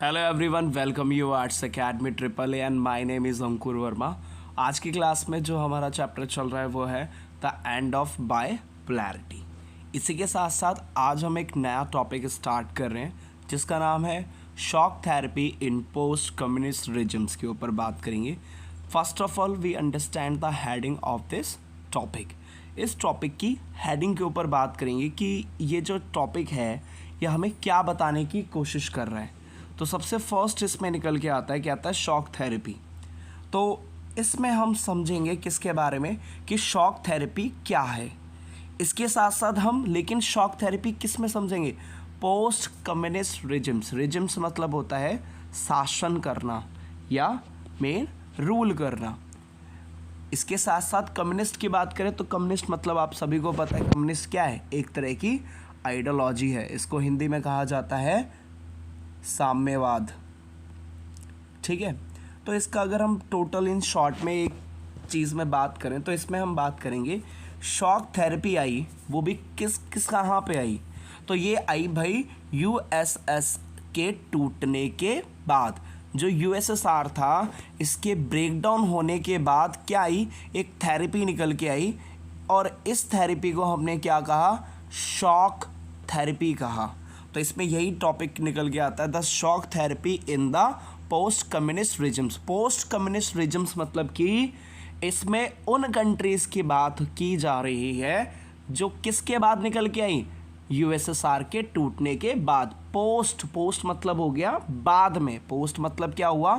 Hello everyone, welcome you arts academy triple A and my name is Ankur Verma. आज की class में जो हमारा चैप्टर चल रहा है वो है द एंड ऑफ बाइपोलैरिटी। इसी के साथ साथ आज हम एक नया टॉपिक स्टार्ट कर रहे हैं जिसका नाम है shock therapy in post communist regimes के ऊपर बात करेंगे। First of all we understand the heading of this topic. इस टॉपिक की हेडिंग के ऊपर बात करेंगे कि ये जो टॉपिक है ये हमें क्या बताने की कोशिश कर रहा है। तो सबसे फर्स्ट इसमें निकल के आता है, क्या आता है, शॉक थेरेपी। तो इसमें हम समझेंगे किसके बारे में कि शॉक थेरेपी क्या है। इसके साथ साथ हम लेकिन शॉक थेरेपी किस में समझेंगे, पोस्ट कम्युनिस्ट रिजिम्स। रिजिम्स मतलब होता है शासन करना या मेन रूल करना। इसके साथ साथ कम्युनिस्ट की बात करें तो कम्युनिस्ट मतलब आप सभी को पता है कम्युनिस्ट क्या है, एक तरह की आइडियोलॉजी है। इसको हिंदी में कहा जाता है साम्यवाद। ठीक है, तो इसका अगर हम टोटल इन शॉर्ट में एक चीज़ में बात करें तो इसमें हम बात करेंगे शॉक थेरेपी आई, वो भी किस कहाँ पे आई। तो ये आई भाई यूएसएस के टूटने के बाद। जो यूएसएसआर था इसके ब्रेकडाउन होने के बाद क्या आई, एक थेरेपी निकल के आई और इस थेरेपी को हमने क्या कहा, शॉक थेरेपी कहा। तो इसमें यही टॉपिक निकल के आता है, the shock therapy in the post communist regimes. Post communist regimes मतलब कि इसमें उन कंट्रीज़ की बात की जा रही है जो किसके बाद निकल के आई, यूएसएसआर के टूटने के बाद। पोस्ट मतलब हो गया बाद में, पोस्ट मतलब क्या हुआ,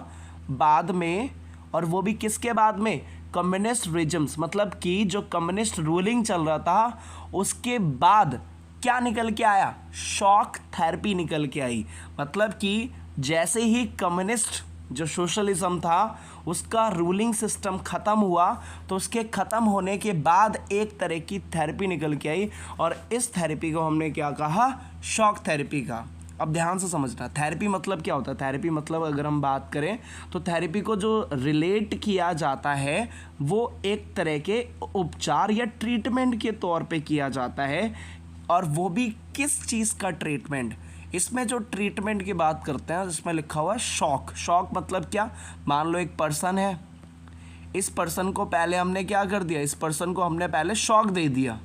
बाद में, और वो भी किसके बाद में, कम्युनिस्ट रिजिम्स मतलब कि जो कम्युनिस्ट रूलिंग चल रहा था उसके बाद क्या निकल के आया, शॉक थेरेपी निकल के आई। मतलब कि जैसे ही कम्युनिस्ट जो सोशलिज्म था उसका रूलिंग सिस्टम ख़त्म हुआ तो उसके ख़त्म होने के बाद एक तरह की थेरेपी निकल के आई और इस थेरेपी को हमने क्या कहा, शॉक थेरेपी का। अब ध्यान से समझना, थेरेपी मतलब क्या होता है। थेरेपी मतलब अगर हम बात करें तो थेरेपी को जो रिलेट किया जाता है वो एक तरह के उपचार या ट्रीटमेंट के तौर पे किया जाता है, और वो भी किस चीज़ का ट्रीटमेंट। इसमें जो ट्रीटमेंट की बात करते हैं इसमें लिखा हुआ है शॉक। शॉक मतलब क्या, मान लो एक पर्सन है, इस पर्सन को पहले हमने क्या कर दिया, इस पर्सन को हमने पहले शॉक दे दिया।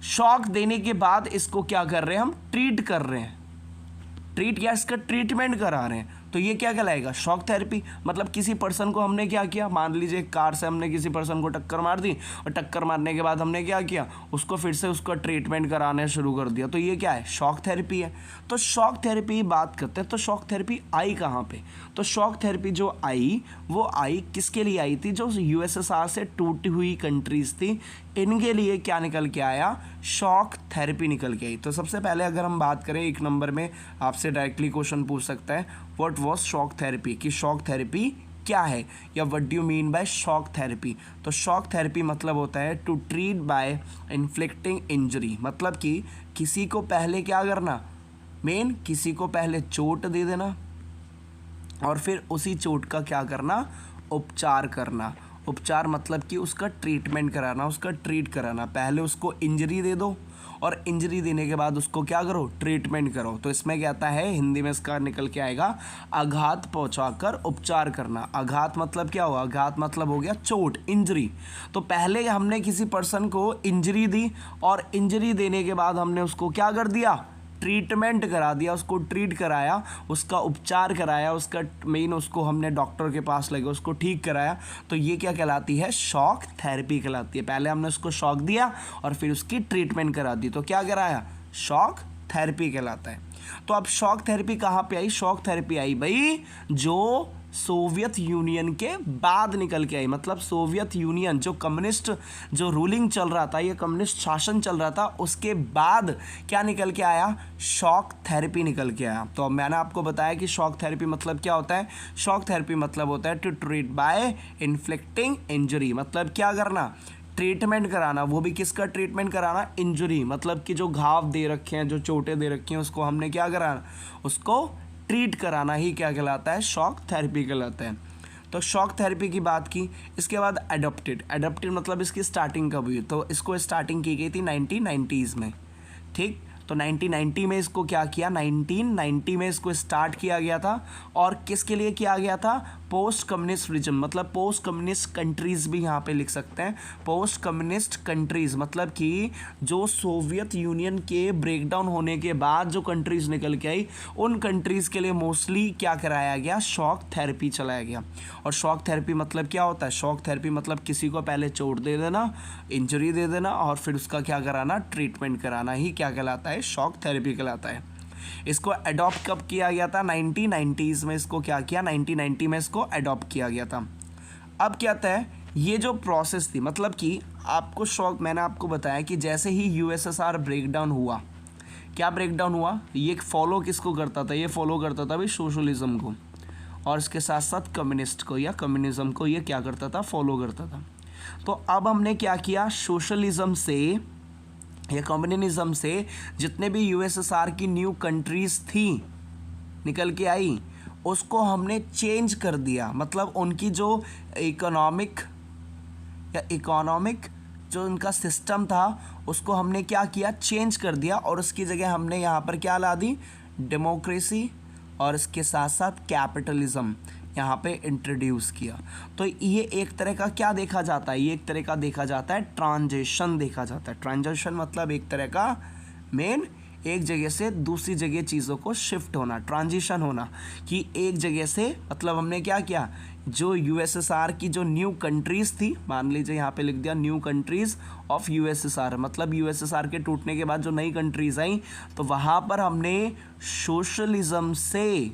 शॉक देने के बाद इसको क्या कर रहे हैं, हम ट्रीट कर रहे हैं, ट्रीट या इसका ट्रीटमेंट करा रहे हैं। तो ये क्या कहलाएगा, शॉक थेरेपी। मतलब किसी पर्सन को हमने क्या किया, मान लीजिए कार से हमने किसी पर्सन को टक्कर मार दी और टक्कर मारने के बाद हमने क्या किया, उसको फिर से उसका ट्रीटमेंट कराना शुरू कर दिया। तो ये क्या है, शॉक थेरेपी है। तो शॉक थेरेपी बात करते हैं तो शॉक थेरेपी आई कहाँ पे। तो शॉक थेरेपी जो आई वो आई किसके लिए आई थी, जो यूएसएसआर से टूटी हुई कंट्रीज थी इनके लिए क्या निकल के आया, शॉक थेरेपी निकल के आई। तो सबसे पहले अगर हम बात करें, एक नंबर में आपसे डायरेक्टली क्वेश्चन पूछ सकता है, व्हाट वाज शॉक थेरेपी, कि शॉक थेरेपी क्या है या what do you mean by shock therapy. तो शॉक थेरेपी मतलब होता है to treat by inflicting injury. मतलब कि किसी को पहले क्या करना, मेन किसी को पहले चोट दे देना और फिर उसी चोट का क्या करना, उपचार करना। उपचार मतलब कि उसका ट्रीटमेंट कराना, उसका ट्रीट कराना। पहले उसको इंजरी दे दो और इंजरी देने के बाद उसको क्या करो, ट्रीटमेंट करो। तो इसमें क्या आता है, हिंदी में इसका निकल के आएगा आघात पहुंचाकर उपचार करना। आघात मतलब क्या हुआ, आघात मतलब हो गया चोट, इंजरी। तो पहले हमने किसी पर्सन को इंजरी दी और इंजरी देने के बाद हमने उसको क्या कर दिया, ट्रीटमेंट करा दिया, उसको ट्रीट कराया, उसका उपचार कराया, उसका मेन उसको हमने डॉक्टर के पास लगे उसको ठीक कराया। तो ये क्या कहलाती है, शॉक थेरेपी कहलाती है। पहले हमने उसको शॉक दिया और फिर उसकी ट्रीटमेंट करा दी, तो क्या कराया, शॉक थेरेपी कहलाता है। तो अब शॉक थेरेपी कहाँ पे आई, शॉक थेरेपी आई भाई जो सोवियत यूनियन के बाद निकल के आई। मतलब सोवियत यूनियन जो कम्युनिस्ट जो रूलिंग चल रहा था, ये कम्युनिस्ट शासन चल रहा था, उसके बाद क्या निकल के आया, शॉक थेरेपी निकल के आया। तो मैंने आपको बताया कि शॉक थेरेपी मतलब क्या होता है। शॉक थेरेपी मतलब होता है to treat by inflicting injury. मतलब क्या करना, ट्रीटमेंट कराना। वो भी किसका ट्रीटमेंट कराना, इंजरी। मतलब कि जो घाव दे रखे हैं, जो चोटें दे रखी हैं, उसको हमने क्या कराना, उसको ट्रीट कराना ही क्या कहलाता है, शॉक थेरेपी कहलाता है। तो शॉक थेरेपी की बात की। इसके बाद एडप्टेड मतलब इसकी स्टार्टिंग कब हुई, तो इसको स्टार्टिंग की गई थी 1990s में। ठीक, तो 1990 में इसको क्या किया, 1990 में इसको स्टार्ट किया गया था। और किसके लिए किया गया था, पोस्ट कम्युनिस्ट रीजन, मतलब पोस्ट कम्युनिस्ट कंट्रीज़ भी यहाँ पे लिख सकते हैं। पोस्ट कम्युनिस्ट कंट्रीज़ मतलब कि जो सोवियत यूनियन के ब्रेकडाउन होने के बाद जो कंट्रीज़ निकल के आई, उन कंट्रीज़ के लिए मोस्टली क्या कराया गया, शॉक थेरेपी चलाया गया। और शॉक थेरेपी मतलब क्या होता है, शॉक थेरेपी मतलब किसी को पहले चोट दे देना, इंजरी दे देना और फिर उसका क्या कराना, ट्रीटमेंट कराना ही क्या कहलाता है, शॉक थेरेपी कहलाता है। इसको अडॉप्ट कब किया गया था, 1990s में इसको क्या किया, 1990 में इसको अडॉप्ट किया गया था। अब क्या था, ये जो प्रोसेस थी, मतलब कि आपको शॉक, मैंने आपको बताया कि जैसे ही यूएसएसआर ब्रेकडाउन हुआ, क्या ब्रेकडाउन हुआ, ये फॉलो किसको करता था, ये फॉलो करता था भाई सोशलिज्म को, और इसके साथ साथ कम्युनिस्ट को या कम्युनिज्म को ये क्या करता था, फॉलो करता था। तो अब हमने क्या किया, सोशलिज्म से या कम्युनिज्म से जितने भी यूएसएसआर की न्यू कंट्रीज़ थी निकल के आई, उसको हमने चेंज कर दिया। मतलब उनकी जो इकोनॉमिक जो उनका सिस्टम था उसको हमने क्या किया, चेंज कर दिया। और उसकी जगह हमने यहाँ पर क्या ला दी, डेमोक्रेसी और इसके साथ साथ कैपिटलिज्म यहाँ पे इंट्रोड्यूस किया। तो ये एक तरह का क्या देखा जाता है, ये एक तरह का देखा जाता है ट्रांजिशन देखा जाता है। ट्रांजिशन मतलब एक तरह का मेन एक जगह से दूसरी जगह चीज़ों को शिफ्ट होना, ट्रांजिशन होना, कि एक जगह से मतलब हमने क्या किया, जो यूएसएसआर की जो न्यू कंट्रीज़ थी, मान लीजिए यहाँ पे लिख दिया न्यू कंट्रीज़ ऑफ यूएसएसआर, मतलब यूएसएसआर के टूटने के बाद जो नई कंट्रीज़ आई, तो वहाँ पर हमने सोशलिज्म से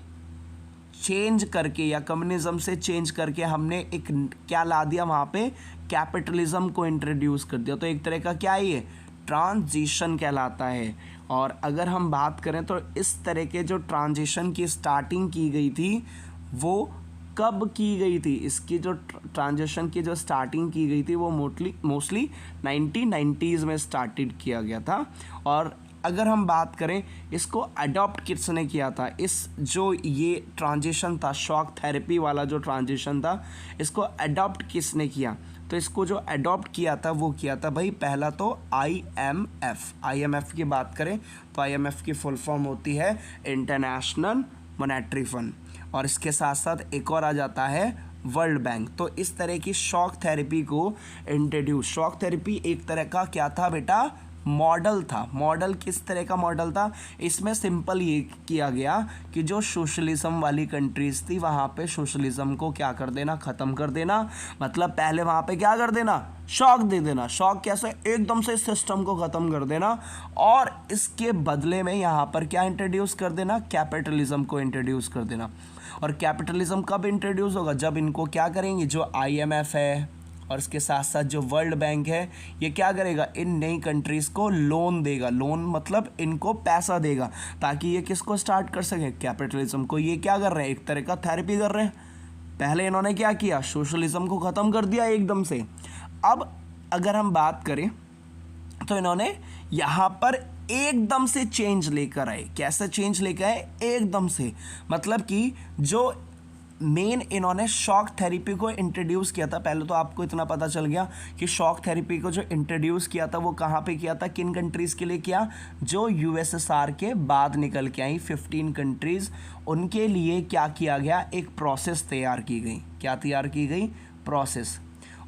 चेंज करके या कम्युनिज्म से चेंज करके हमने एक क्या ला दिया, वहाँ पे कैपिटलिज्म को इंट्रोड्यूस कर दिया। तो एक तरह का क्या है, ये ट्रांजिशन कहलाता है। और अगर हम बात करें तो इस तरह के जो ट्रांजिशन की स्टार्टिंग की गई थी वो कब की गई थी, इसकी जो ट्रांजिशन की जो स्टार्टिंग की गई थी वो मोस्टली 1990s में स्टार्टेड किया गया था। और अगर हम बात करें इसको अडॉप्ट किसने किया था, इस जो ये ट्रांजिशन था, शॉक थेरेपी वाला जो ट्रांजिशन था, इसको अडॉप्ट किसने किया, तो इसको जो अडॉप्ट किया था वो किया था भाई पहला तो IMF की बात करें तो IMF की फुल फॉर्म होती है इंटरनेशनल मॉनेटरी फंड, और इसके साथ साथ एक और आ जाता है वर्ल्ड बैंक। तो इस तरह की शॉक थेरेपी को इंट्रोड्यूस, शॉक थेरेपी एक तरह का क्या था बेटा, मॉडल था। मॉडल किस तरह का मॉडल था, इसमें सिंपल ये किया गया कि जो सोशलिज्म वाली कंट्रीज़ थी वहाँ पे सोशलिज्म को क्या कर देना, ख़त्म कर देना। मतलब पहले वहाँ पे क्या कर देना, शॉक दे देना। शॉक कैसे, एकदम से सिस्टम को ख़त्म कर देना, और इसके बदले में यहाँ पर क्या इंट्रोड्यूस कर देना, कैपिटलिज्म को इंट्रोड्यूस कर देना। और कैपिटलिज्म कब इंट्रोड्यूस होगा, जब इनको क्या करेंगे, जो IMF है और इसके साथ साथ जो वर्ल्ड बैंक है, ये क्या करेगा, इन नई कंट्रीज़ को लोन देगा। लोन मतलब इनको पैसा देगा ताकि ये किसको स्टार्ट कर सके, कैपिटलिज्म को। ये क्या कर रहे हैं, एक तरह का थेरेपी कर रहे हैं। पहले इन्होंने क्या किया, सोशलिज्म को ख़त्म कर दिया एकदम से। अब अगर हम बात करें तो इन्होंने यहाँ पर एकदम से चेंज लेकर आए। कैसे चेंज लेकर आए, एकदम से, मतलब कि जो मेन इन्होंने शॉक थेरेपी को इंट्रोड्यूस किया था। पहले तो आपको इतना पता चल गया कि शॉक थेरेपी को जो इंट्रोड्यूस किया था वो कहाँ पे किया था, किन कंट्रीज़ के लिए किया, जो यूएसएसआर के बाद निकल के आई 15 कंट्रीज़, उनके लिए क्या किया गया, एक प्रोसेस तैयार की गई। क्या तैयार की गई, प्रोसेस।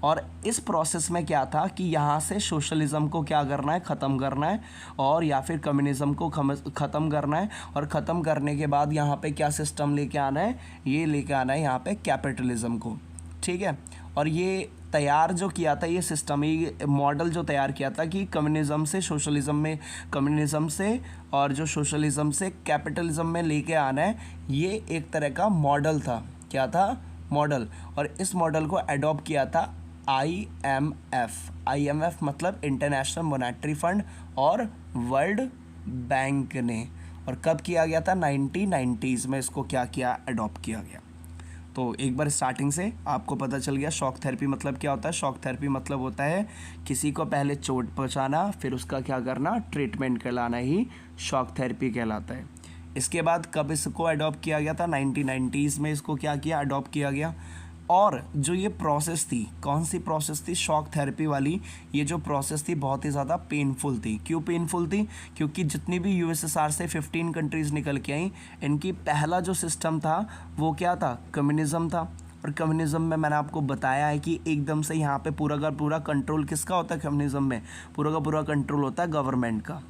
और इस प्रोसेस में क्या था कि यहाँ से सोशलिज्म को क्या करना है, ख़त्म करना है, और या फिर कम्युनिज्म को ख़त्म करना है। और ख़त्म करने के बाद यहाँ पे क्या सिस्टम लेके आना है, ये लेके आना है यहाँ पे कैपिटलिज्म को, ठीक है। और ये तैयार जो किया था, ये सिस्टम, ये मॉडल जो तैयार किया था कि कम्युनिज्म से सोशलिज्म में, कम्युनिज्म से और जो सोशलिज्म से कैपिटलिज्म में लेके आना है, ये एक तरह का मॉडल था। क्या था, मॉडल। और इस मॉडल को अडॉप्ट किया था IMF मतलब इंटरनेशनल मॉनेटरी फंड और वर्ल्ड बैंक ने। और कब किया गया था, 1990s में इसको क्या किया, अडॉप्ट किया गया। तो एक बार स्टार्टिंग से आपको पता चल गया शॉक थेरेपी मतलब क्या होता है। शॉक थेरेपी मतलब होता है किसी को पहले चोट पहुंचाना, फिर उसका क्या करना, ट्रीटमेंट कराना ही शॉक थेरेपी कहलाता है। इसके बाद कब इसको अडॉप्ट किया गया था, 1990s में इसको क्या किया, अडॉप्ट किया गया। और जो ये प्रोसेस थी, कौन सी प्रोसेस थी, शॉक थेरेपी वाली, ये जो प्रोसेस थी बहुत ही ज़्यादा पेनफुल थी। क्यों पेनफुल थी? क्योंकि जितनी भी यूएसएसआर से 15 कंट्रीज़ निकल के आई, इनकी पहला जो सिस्टम था वो क्या था, कम्युनिज़्म था। और कम्युनिज़्म में मैंने आपको बताया है कि एकदम से यहाँ पे पूरा का पूरा कंट्रोल किसका होता है, कम्युनिज़्म में पूरा का पूरा कंट्रोल होता है गवर्नमेंट का।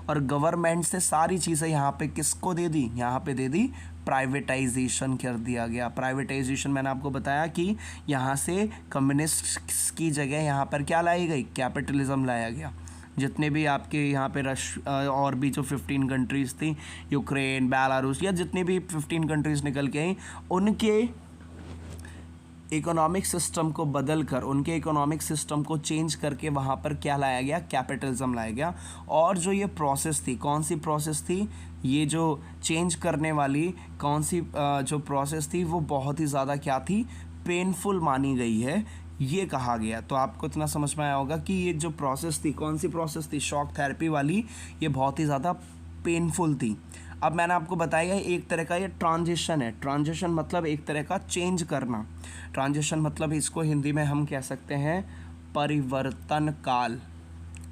और गवर्नमेंट से सारी चीज़ें यहाँ पे किसको दे दी, यहाँ पे दे दी, प्राइवेटाइजेशन कर दिया गया। प्राइवेटाइजेशन मैंने आपको बताया कि यहाँ से कम्युनिस्ट की जगह यहाँ पर क्या लाई गई, कैपिटलिज्म लाया गया। जितने भी आपके यहाँ पे और भी जो 15 कंट्रीज़ थी, यूक्रेन, बेलारूस, या जितनी भी 15 कंट्रीज़ निकल के आई, उनके इकोनॉमिक सिस्टम को बदल कर, उनके इकोनॉमिक सिस्टम को चेंज करके वहाँ पर क्या लाया गया, कैपिटलिज्म लाया गया। और जो ये प्रोसेस थी, कौन सी प्रोसेस थी, ये जो चेंज करने वाली कौन सी जो प्रोसेस थी, वो बहुत ही ज़्यादा क्या थी, पेनफुल मानी गई है, ये कहा गया। तो आपको इतना समझ में आया होगा कि ये जो प्रोसेस थी, कौन सी प्रोसेस थी, शॉक थेरेपी वाली, ये बहुत ही ज़्यादा पेनफुल थी। अब मैंने आपको बताया एक तरह का ये ट्रांजिशन है। ट्रांजिशन मतलब एक तरह का चेंज करना। ट्रांजिशन मतलब इसको हिंदी में हम कह सकते हैं परिवर्तन काल।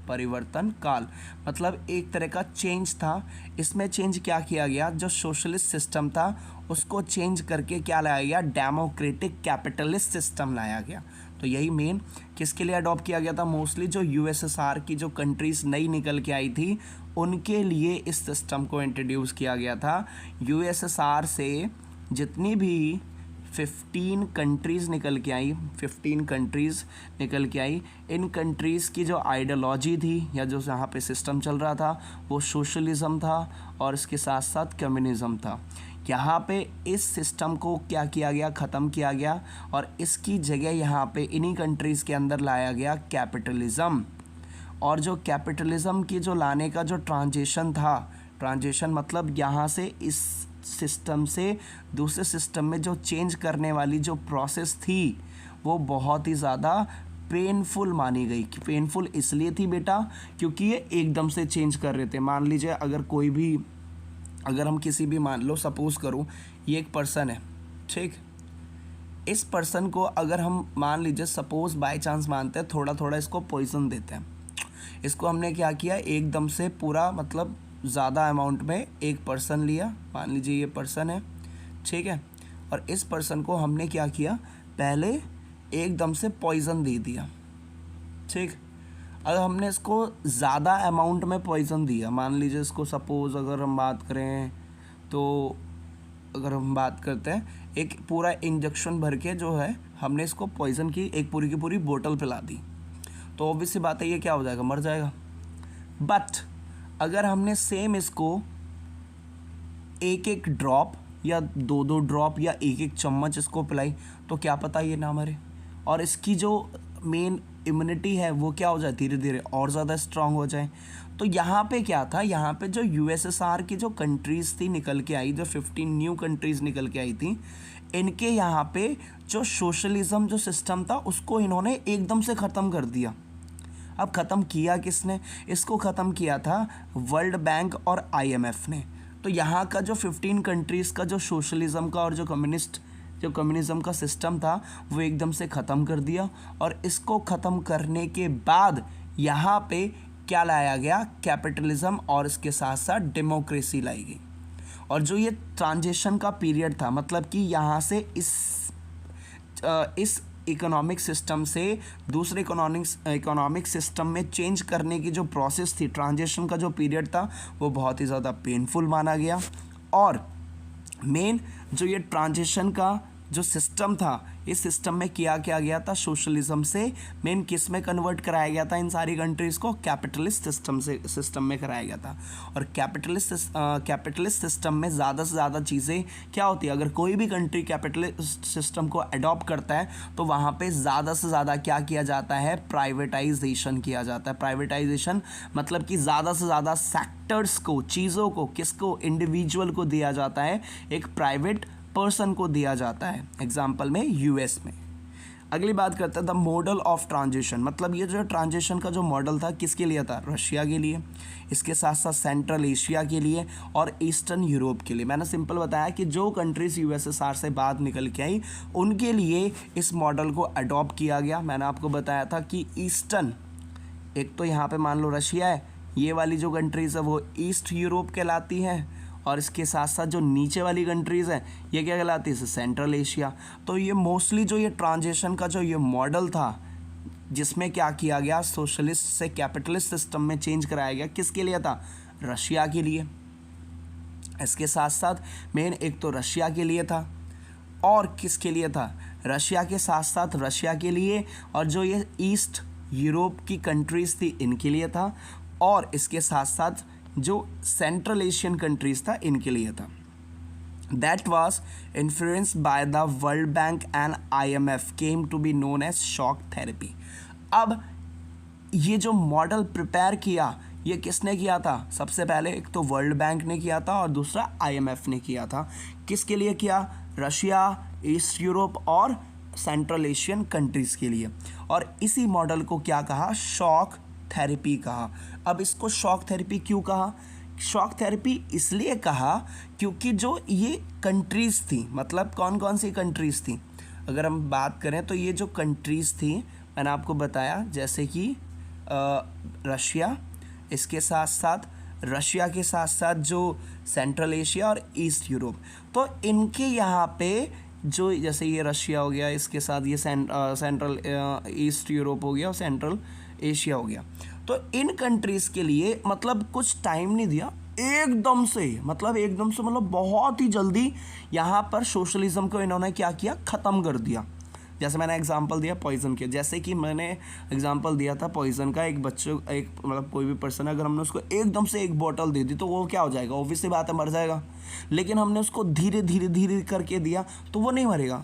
परिवर्तन काल मतलब एक तरह का चेंज था। इसमें चेंज क्या किया गया, जो सोशलिस्ट सिस्टम था उसको चेंज करके क्या लाया गया, डेमोक्रेटिक कैपिटलिस्ट सिस्टम लाया गया। तो यही मेन किसके लिए अडॉप्ट किया गया था, मोस्टली जो यूएसएसआर की जो कंट्रीज़ नई निकल के आई थी उनके लिए इस सिस्टम को इंट्रोड्यूस किया गया था। यूएसएसआर से जितनी भी 15 कंट्रीज़ निकल के आई, 15 कंट्रीज़ निकल के आई, इन कंट्रीज़ की जो आइडियोलॉजी थी या जो यहाँ पे सिस्टम चल रहा था वो सोशलिज़म था और इसके साथ साथ कम्युनिज़म था। यहाँ पे इस सिस्टम को क्या किया गया, ख़त्म किया गया और इसकी जगह यहाँ पे इन्हीं कंट्रीज़ के अंदर लाया गया कैपिटलिज़म। और जो कैपिटलिज़म की जो लाने का जो ट्रांजिशन था, ट्रांजिशन मतलब यहाँ से इस सिस्टम से दूसरे सिस्टम में जो चेंज करने वाली जो प्रोसेस थी वो बहुत ही ज़्यादा पेनफुल मानी गई। पेनफुल इसलिए थी बेटा क्योंकि ये एकदम से चेंज कर रहे थे। मान लीजिए अगर हम किसी भी, मान लो सपोज़ करूँ ये एक पर्सन है, ठीक, इस पर्सन को अगर हम मान लीजिए सपोज़ बाय चांस मानते हैं थोड़ा थोड़ा इसको पॉइजन देते हैं, इसको हमने क्या किया एकदम से पूरा मतलब ज़्यादा अमाउंट में एक पर्सन लिया, मान लीजिए ये पर्सन है, ठीक है, और इस पर्सन को हमने क्या किया, पहले एकदम से पॉइज़न दे दिया, ठीक। अगर हमने इसको ज़्यादा अमाउंट में पॉइज़न दिया, मान लीजिए इसको सपोज़ अगर हम बात करें तो अगर हम बात करते हैं एक पूरा इंजेक्शन भर के जो है हमने इसको पॉइज़न की एक पूरी की पूरी बोतल पिला दी, तो ऑब्वियस सी बात है ये क्या हो जाएगा, मर जाएगा। बट अगर हमने सेम इसको एक एक ड्रॉप या दो दो ड्रॉप या एक एक चम्मच इसको पिलाई तो क्या पता ये ना मरे, और इसकी जो मेन इम्यूनिटी है वो क्या हो जाए, धीरे धीरे और ज़्यादा स्ट्रांग हो जाए। तो यहाँ पे क्या था, यहाँ पे जो यूएसएसआर की जो कंट्रीज़ थी निकल के आई, जो 15 न्यू कंट्रीज़ निकल के आई थी, इनके यहाँ पे जो सोशलिज़म जो सिस्टम था उसको इन्होंने एकदम से ख़त्म कर दिया। अब ख़त्म किया किसने, इसको ख़त्म किया था वर्ल्ड बैंक और आईएमएफ ने। तो यहाँ का जो 15 कंट्रीज़ का जो सोशलिज़म का और जो कम्युनिज़म का सिस्टम था वो एकदम से ख़त्म कर दिया, और इसको ख़त्म करने के बाद यहाँ पे क्या लाया गया, कैपिटलिज़म, और इसके साथ साथ डेमोक्रेसी लाई गई। और जो ये ट्रांजिशन का पीरियड था, मतलब कि यहाँ से इस इकोनॉमिक सिस्टम से दूसरे इकोनॉमिक सिस्टम में चेंज करने की जो प्रोसेस थी, ट्रांजिशन का जो पीरियड था वो बहुत ही ज़्यादा पेनफुल माना गया। और मेन जो ये ट्रांजिशन का जो सिस्टम था, इस सिस्टम में किया गया था, सोशलिज्म से मेन किस में कन्वर्ट कराया गया था, इन सारी कंट्रीज़ को कैपिटलिस्ट सिस्टम में कराया गया था। और कैपिटलिस्ट सिस्टम में ज़्यादा से ज़्यादा चीज़ें क्या होती है, अगर कोई भी कंट्री कैपिटलिस्ट सिस्टम को अडॉप्ट करता है तो वहाँ पे ज़्यादा से ज़्यादा क्या किया जाता है, प्राइवेटाइजेशन किया जाता है। प्राइवेटाइजेशन मतलब कि ज़्यादा से ज़्यादा सेक्टर्स को, चीज़ों को, किसको, इंडिविजुअल को दिया जाता है, एक प्राइवेट पर्सन को दिया जाता है। एग्जाम्पल में यूएस में अगली बात करते हैं द मॉडल ऑफ ट्रांजिशन, मतलब ये जो ट्रांजिशन का जो मॉडल था किसके लिए था, रशिया के लिए, इसके साथ साथ सेंट्रल एशिया के लिए और ईस्टर्न यूरोप के लिए। मैंने सिंपल बताया कि जो कंट्रीज़ यूएसएसआर से बाहर निकल के आई उनके लिए इस मॉडल को अडॉप्ट किया गया। मैंने आपको बताया था कि ईस्टर्न, एक तो यहाँ पे मान लो रशिया है, ये वाली जो कंट्रीज़ है वो ईस्ट यूरोप कहलाती हैं, और इसके साथ साथ जो नीचे वाली कंट्रीज़ हैं ये क्या कहलाती है, सेंट्रल एशिया। तो ये मोस्टली जो ये ट्रांजिशन का जो ये मॉडल था जिसमें क्या किया गया, सोशलिस्ट से कैपिटलिस्ट सिस्टम में चेंज कराया गया, किसके लिए था, रशिया के लिए। इसके साथ साथ मेन एक तो रशिया के लिए था और किसके लिए था, रशिया के साथ साथ रशिया के लिए और जो ये ईस्ट यूरोप की कंट्रीज़ थी इनके लिए था, और इसके साथ साथ जो सेंट्रल एशियन कंट्रीज़ था इनके लिए था। That was influenced by the World Bank and IMF came to be known as shock therapy. अब ये जो मॉडल प्रिपेयर किया ये किसने किया था, सबसे पहले एक तो वर्ल्ड बैंक ने किया था और दूसरा IMF ने किया था। किसके लिए किया, रशिया, ईस्ट यूरोप और सेंट्रल एशियन कंट्रीज़ के लिए। और इसी मॉडल को क्या कहा, शॉक थेरेपी कहा। अब इसको शॉक थेरेपी क्यों कहा, शॉक थेरेपी इसलिए कहा क्योंकि जो ये कंट्रीज़ थी, मतलब कौन कौन सी कंट्रीज़ थी, अगर हम बात करें तो ये जो कंट्रीज़ थी मैंने आपको बताया, जैसे कि रशिया, इसके साथ साथ रशिया के साथ साथ जो सेंट्रल एशिया और ईस्ट यूरोप, तो इनके यहाँ पे जो जैसे ये रशिया हो गया, इसके साथ ये सेंट्रल ईस्ट यूरोप हो गया और सेंट्रल एशिया हो गया, तो इन कंट्रीज़ के लिए मतलब कुछ टाइम नहीं दिया, एकदम से मतलब बहुत ही जल्दी यहाँ पर सोशलिज्म को इन्होंने क्या किया, ख़त्म कर दिया। जैसे मैंने एग्जांपल दिया पॉइजन के, जैसे कि मैंने एग्जांपल दिया था पॉइजन का, एक मतलब कोई भी पर्सन है, अगर हमने उसको एकदम से एक बोतल दे दी तो वो क्या हो जाएगा, ऑब्वियस सी बात है मर जाएगा। लेकिन हमने उसको धीरे धीरे करके दिया तो वो नहीं मरेगा।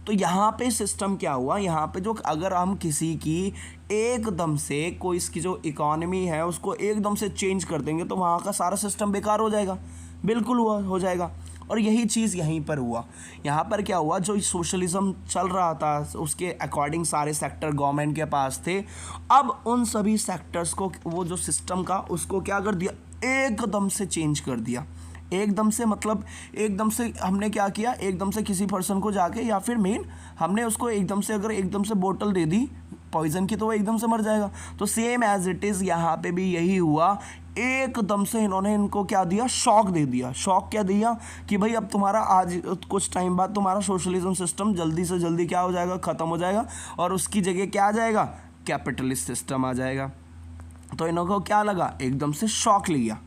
तो यहाँ पे सिस्टम क्या हुआ, यहाँ पे जो अगर हम किसी की एकदम से कोई इसकी जो इकॉनमी है उसको एकदम से चेंज कर देंगे तो वहाँ का सारा सिस्टम बेकार हो जाएगा, बिल्कुल हो जाएगा। और यही चीज़ यहीं पर हुआ। यहाँ पर क्या हुआ, जो सोशलिज्म चल रहा था उसके अकॉर्डिंग सारे सेक्टर गवर्नमेंट के पास थे। अब उन सभी सेक्टर्स को वो जो सिस्टम का उसको क्या कर दिया, एकदम से चेंज कर दिया। एकदम से मतलब एकदम से हमने क्या किया, एकदम से किसी पर्सन को जाके या फिर मेन हमने उसको एकदम से अगर एकदम से बोतल दे दी पॉइजन की तो वो एकदम से मर जाएगा। तो सेम एज इट इज़ यहाँ पे भी यही हुआ, एकदम से इन्होंने इनको क्या दिया, शॉक दे दिया। शॉक क्या दिया कि भाई अब तुम्हारा आज कुछ टाइम बाद तुम्हारा सोशलिज्म सिस्टम जल्दी से जल्दी क्या हो जाएगा, ख़त्म हो जाएगा और उसकी जगह क्या आ जाएगा, कैपिटलिस्ट सिस्टम आ जाएगा। तो इनको क्या लगा, एकदम से शॉक लिया।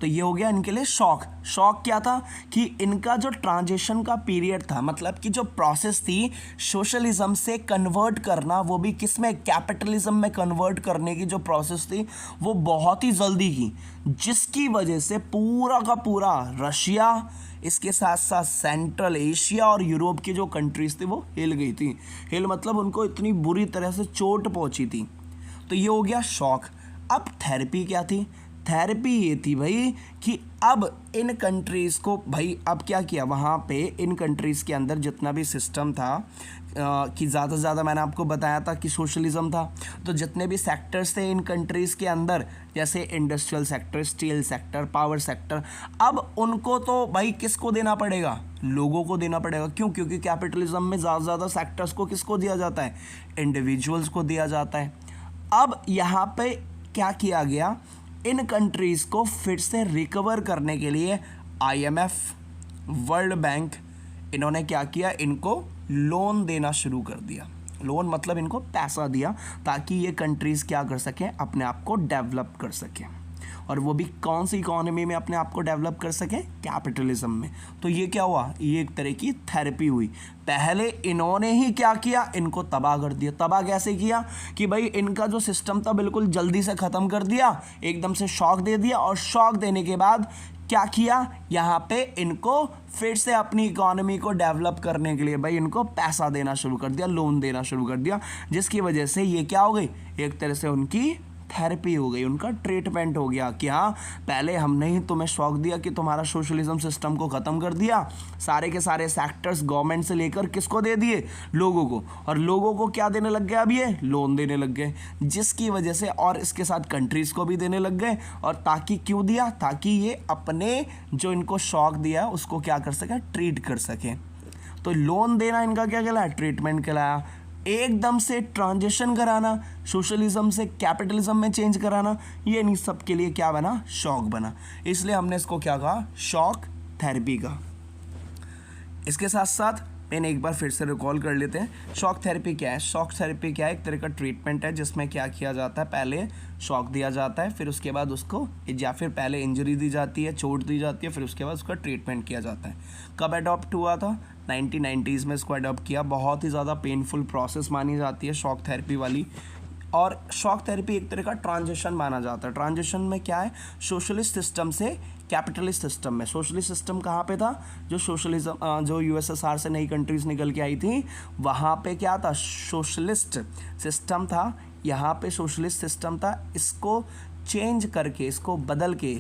तो ये हो गया इनके लिए शॉक। शॉक क्या था कि इनका जो ट्रांजिशन का पीरियड था, मतलब कि जो प्रोसेस थी सोशलिज्म से कन्वर्ट करना, वो भी किस में, कैपिटलिज्म में कन्वर्ट करने की जो प्रोसेस थी वो बहुत ही जल्दी की, जिसकी वजह से पूरा का पूरा रशिया, इसके साथ साथ सेंट्रल एशिया और यूरोप की जो कंट्रीज थी वो हिल गई थी। हिल मतलब उनको इतनी बुरी तरह से चोट पहुंची थी। तो ये हो गया शॉक। अब थेरेपी क्या थी, थेरेपी ये थी भाई कि अब इन कंट्रीज़ को भाई अब क्या किया, वहाँ पे इन कंट्रीज़ के अंदर जितना भी सिस्टम था कि ज़्यादा से ज़्यादा मैंने आपको बताया था कि सोशलिज्म था, तो जितने भी सेक्टर्स थे इन कंट्रीज़ के अंदर, जैसे industrial sector, steel sector, power sector, अब उनको तो भाई किसको देना पड़ेगा, लोगों को देना पड़ेगा। क्यों, क्योंकि कैपिटलिज्म में ज़्यादा से ज़्यादा सेक्टर्स को किसको दिया जाता है, इंडिविजुअल्स को दिया जाता है। अब यहाँ पे क्या किया गया, इन कंट्रीज़ को फिर से रिकवर करने के लिए IMF, वर्ल्ड बैंक, इन्होंने क्या किया, इनको लोन देना शुरू कर दिया। लोन मतलब इनको पैसा दिया ताकि ये कंट्रीज़ क्या कर सकें, अपने आप को डेवलप कर सकें। और वो भी कौन सी इकॉनमी में अपने आप को डेवलप कर सकें, कैपिटलिज्म में। तो ये क्या हुआ, ये एक तरह की थेरेपी हुई। पहले इन्होंने ही क्या किया, इनको तबाह कर दिया। तबाह कैसे किया कि भाई इनका जो सिस्टम था बिल्कुल जल्दी से ख़त्म कर दिया, एकदम से शॉक दे दिया, और शॉक देने के बाद क्या किया, यहाँ पे इनको फिर से अपनी इकॉनमी को डेवलप करने के लिए भाई इनको पैसा देना शुरू कर दिया, लोन देना शुरू कर दिया, जिसकी वजह से ये क्या हो गई, एक तरह से उनकी थेरेपी हो गई, उनका ट्रीटमेंट हो गया कि हाँ पहले हमने ही तुम्हें शौक दिया कि तुम्हारा सोशलिज्म सिस्टम को ख़त्म कर दिया, सारे के सारे सेक्टर्स गवर्नमेंट से लेकर किसको दे दिए, लोगों को, और लोगों को क्या देने लग गए, अब ये लोन देने लग गए, जिसकी वजह से और इसके साथ कंट्रीज़ को भी देने लग गए। और ताकि क्यों दिया, ताकि ये अपने जो इनको शौक दिया उसको क्या कर सके, ट्रीट कर सके। तो लोन देना इनका क्या कहलाया, ट्रीटमेंट कहलाया। एकदम से ट्रांजिशन कराना, सोशलिज्म से कैपिटलिज्म में चेंज कराना, ये नहीं सब के लिए क्या बना, शौक बना। इसलिए हमने इसको क्या कहा, शौक थेरेपी का। इसके साथ साथ मैंने एक बार फिर से रिकॉल कर लेते हैं, शॉक थेरेपी क्या है। शॉक थेरेपी क्या है, एक तरह का ट्रीटमेंट है जिसमें क्या किया जाता है, पहले शॉक दिया जाता है, फिर उसके बाद उसको, या फिर पहले इंजरी दी जाती है, चोट दी जाती है, फिर उसके बाद उसका ट्रीटमेंट किया जाता है। कब अडॉप्ट हुआ था, 1990s में इसको अडॉप्ट किया। बहुत ही ज़्यादा पेनफुल प्रोसेस मानी जाती है शॉक थेरेपी वाली। और शॉक थेरेपी एक तरह का ट्रांजिशन माना जाता है। ट्रांजिशन में क्या है, सोशलिस्ट सिस्टम से कैपिटलिस्ट सिस्टम में। सोशलिस्ट सिस्टम कहाँ पे था, जो सोशलिज्म जो यूएसएसआर से नई कंट्रीज निकल के आई थी, वहाँ पे क्या था, सोशलिस्ट सिस्टम था। यहाँ पे सोशलिस्ट सिस्टम था, इसको चेंज करके, इसको बदल के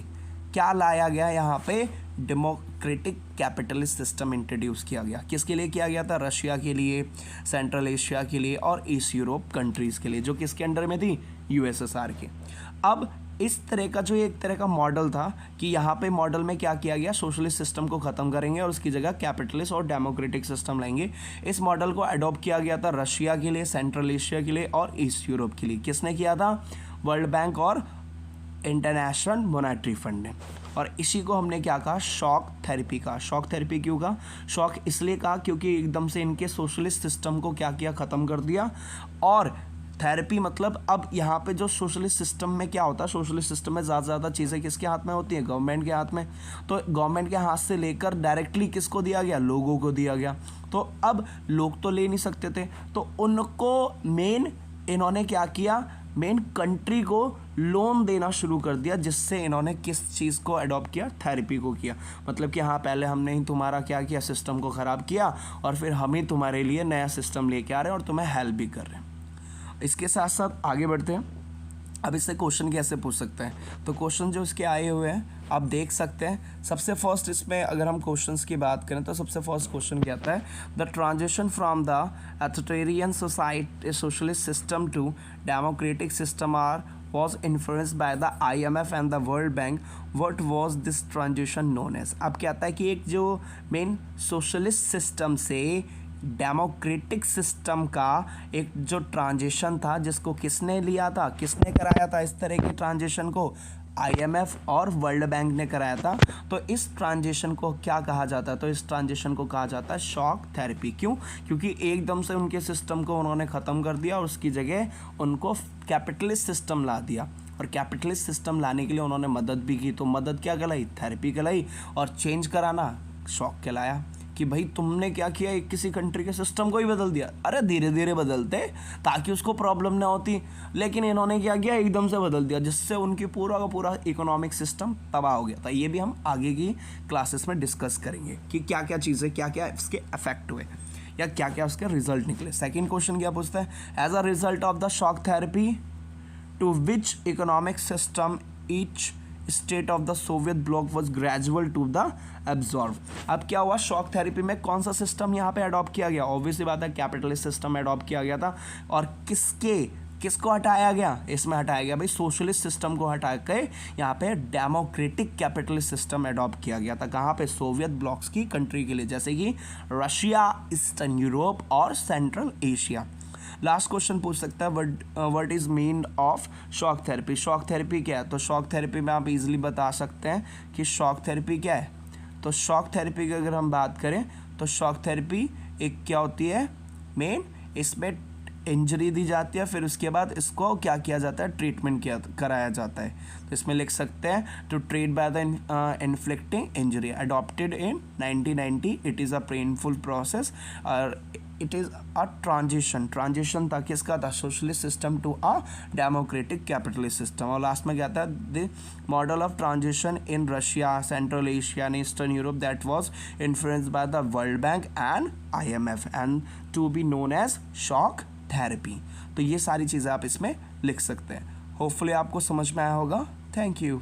क्या लाया गया, यहाँ पे डेमोक्रेटिक कैपिटलिस्ट सिस्टम इंट्रोड्यूस किया गया। किसके लिए किया गया था, रशिया के लिए, सेंट्रल एशिया के लिए और ईस्ट यूरोप कंट्रीज़ के लिए, जो किसके अंडर में थी, यूएसएसआर के। अब इस तरह का जो एक तरह का मॉडल था कि यहाँ पे मॉडल में क्या किया गया, सोशलिस्ट सिस्टम को ख़त्म करेंगे और उसकी जगह कैपिटलिस्ट और डेमोक्रेटिक सिस्टम लाएंगे। इस मॉडल को अडॉप्ट किया गया था रशिया के लिए, सेंट्रल एशिया के लिए और ईस्ट यूरोप के लिए। किसने किया था, वर्ल्ड बैंक और इंटरनेशनल मॉनेटरी फंड ने। और इसी को हमने क्या कहा, शॉक थेरेपी का। शॉक थेरेपी क्यों कहा, शॉक इसलिए कहा क्योंकि एकदम से इनके सोशलिस्ट सिस्टम को क्या किया, ख़त्म कर दिया। और थेरेपी मतलब अब यहाँ पे जो सोशलिस्ट सिस्टम में क्या होता है, सोशलिस्ट सिस्टम में ज़्यादा चीज़ें किसके हाथ में होती हैं, गवर्नमेंट के हाथ में। तो गवर्नमेंट के हाथ से लेकर डायरेक्टली किसको दिया गया, लोगों को दिया गया। तो अब लोग तो ले नहीं सकते थे, तो उनको मेन इन्होंने क्या किया, मेन कंट्री को लोन देना शुरू कर दिया, जिससे इन्होंने किस चीज़ को अडॉप्ट किया, थेरेपी को किया। मतलब कि हाँ पहले हमने ही तुम्हारा क्या किया, सिस्टम को ख़राब किया और फिर हम ही तुम्हारे लिए नया सिस्टम लेके आ रहे हैं और तुम्हें हेल्प भी कर रहे हैं। इसके साथ साथ आगे बढ़ते हैं। अब इससे क्वेश्चन कैसे पूछ सकते हैं, तो क्वेश्चन जो इसके आए हुए हैं आप देख सकते हैं। सबसे फर्स्ट इसमें अगर हम क्वेश्चंस की बात करें तो सबसे फर्स्ट क्वेश्चन क्या आता है, the transition from the authoritarian society socialist system to democratic system are was influenced by the IMF and the World Bank. What was this transition known as? अब क्या आता है कि एक जो मेन सोशलिस्ट सिस्टम से डेमोक्रेटिक सिस्टम का एक जो ट्रांजिशन था, जिसको किसने लिया था, किसने कराया था इस तरह के ट्रांजिशन को, IMF और वर्ल्ड बैंक ने कराया था। तो इस ट्रांजिशन को क्या कहा जाता है, तो इस ट्रांजिशन को कहा जाता है शॉक थेरेपी। क्यों, क्योंकि एकदम से उनके सिस्टम को उन्होंने ख़त्म कर दिया और उसकी जगह उनको कैपिटलिस्ट सिस्टम ला दिया। और कैपिटलिस्ट सिस्टम लाने के लिए उन्होंने मदद भी की, तो मदद क्या कहलाई, थेरेपी कहलाई। और चेंज कराना शॉक कहलाया। कि भाई तुमने क्या किया, एक किसी कंट्री के सिस्टम को ही बदल दिया। अरे धीरे धीरे बदलते ताकि उसको प्रॉब्लम ना होती, लेकिन इन्होंने क्या किया, एकदम से बदल दिया, जिससे उनकी पूरा का पूरा इकोनॉमिक सिस्टम तबाह हो गया था। ये भी हम आगे की क्लासेस में डिस्कस करेंगे कि क्या क्या चीज़ें, क्या क्या इसके इफेक्ट हुए या क्या क्या उसके रिजल्ट निकले। सेकेंड क्वेश्चन क्या पूछता है, as a result of the shock therapy to which economic system each state of the Soviet bloc was gradual to the absorb. अब क्या हुआ, शॉक थेरेपी में कौन सा सिस्टम यहाँ पे अडॉप्ट किया गया, ऑब्वियसली बात है कैपिटलिस्ट सिस्टम अडॉप्ट किया गया था। और किसको हटाया गया, इसमें हटाया गया भाई सोशलिस्ट सिस्टम को हटा के यहाँ पे डेमोक्रेटिक कैपिटलिस्ट सिस्टम अडॉप्ट किया गया था। कहाँ पे, सोवियत ब्लॉक्स की कंट्री के लिए, जैसे कि रशिया, ईस्टर्न यूरोप और सेंट्रल एशिया। लास्ट क्वेश्चन पूछ सकता है, what is mean of shock therapy. Shock therapy क्या है, तो शॉक थेरेपी में आप इजीली बता सकते हैं कि शॉक थेरेपी क्या है। तो शॉक थेरेपी की अगर हम बात करें तो शॉक थेरेपी एक क्या होती है, मेन इसमें इंजरी दी जाती है, फिर उसके बाद इसको क्या किया जाता है, ट्रीटमेंट कराया जाता है। तो इसमें लिख सकते हैं, to treat by the inflicting injury, adopted in 1990, it is a painful process और इट इज़ अ ट्रांजिशन था, किसका था, socialist system to a democratic capitalist system. और लास्ट में क्या था, the model of transition in Russia, Central Asia and Eastern Europe that was influenced by the World Bank and IMF and to be known as shock therapy. तो ये सारी चीज़ें आप इसमें लिख सकते हैं। होपफुली आपको समझ में आया होगा। Thank you.